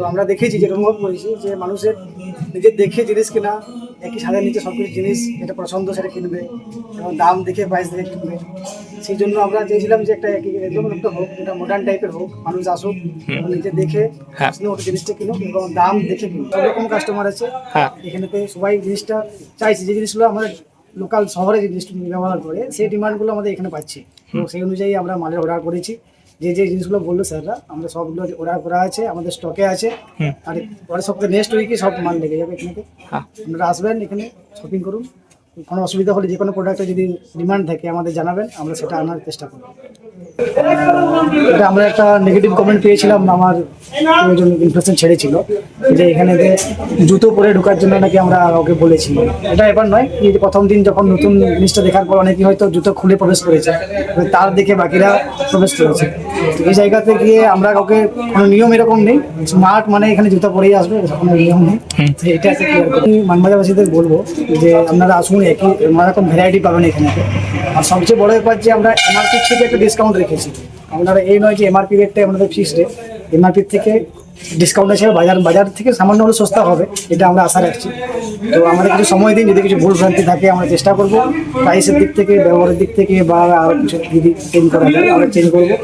তো আমরা দেখেছি, যেটা অনুভব করেছি যে মানুষের নিজের দেখে জিনিস কেনা, একই ছাদের নিচে সব কিছু জিনিস যেটা পছন্দ সেটা কিনবে এবং দাম দেখে প্রাইস দেখে কিনবে। সেই জন্য আমরা চেয়েছিলাম যে একটা একদম একটা হোক, যেটা মডার্ন টাইপের হোক, মানুষ আসুক এবং নিজে দেখে হ্যাঁ। পছন্দ মতো জিনিসটা কিনুক এবং দাম দেখে কিনুক। সব রকম কাস্টমার আছে হ্যাঁ। এখানেতে, সবাই জিনিসটা চাইছে, যে জিনিসগুলো আমাদের লোকাল শহরে যে জিনিসটা ব্যবহার করে সেই ডিমান্ডগুলো আমাদের এখানে পাচ্ছি। তো সেই অনুযায়ী আমরা মালের অর্ডার করেছি। যে যে জিনিসগুলো বললো স্যাররা, আমরা সবগুলো অর্ডার করা আছে, আমাদের স্টকে আছে। আর পরের সপ্তাহে নেক্সট উইকে সব মাল লেগে যাবে এখানে। হ্যাঁ। আপনারা আসবেন এখানে, শপিং করুন। কোনো অসুবিধা হলে, যে কোনো প্রোডাক্টে যদি ডিমান্ড থাকে আমাদের জানাবেন, আমরা সেটা আনার চেষ্টা করব। এটা আমরা একটা নেগেটিভ কমেন্ট পেয়েছিলাম, আমার একজন ইনফ্লুয়েন্সার ছেড়েছিল যে এখানে যে জুতো পরে ঢোকার জন্য নাকি আমরা ওকে বলেছি। এটা এবার নয়, এই যে প্রথম দিন যখন নতুন জিনিসটা দেখার পর অনেকেই হয়তো জুতো খুলে প্রবেশ করেছে, তার দেখে বাকিরা প্রবেশ করেছে। তো এই জায়গাতে গিয়ে আমরা কাউকে, কোনো নিয়ম এরকম নেই, স্মার্ট মানে এখানে জুতো পরেই আসবে, কোনো নিয়ম নেই। তো এটা একটা ক্লিয়ার করি। মানবাজারবাসীদের বলবো যে আপনারা আসুন, একই নানা রকম ভ্যারাইটি পাবেন এখানে। আর সবচেয়ে বড় ব্যাপার যে আমরা এমআরপি থেকে একটা ডিসকাউন্ট রেখেছি। আপনারা এই নয় যে এমআরপি রেটটা আমাদের ফিক্সড রেট, এমআরপি থেকে ডিসকাউন্ট আছে, বাজার থেকে সামান্য হলে সস্তা হবে, এটা আমরা আশা রাখছি। তো আমাদের কিছু সময় দিন, যদি কিছু ভুল ভ্রান্তি থাকে আমরা চেষ্টা করবো প্রাইসের দিক থেকে, ব্যবহারের দিক থেকে বা আরও কিছু যদি চেঞ্জ করা যায় আমরা চেঞ্জ করবো।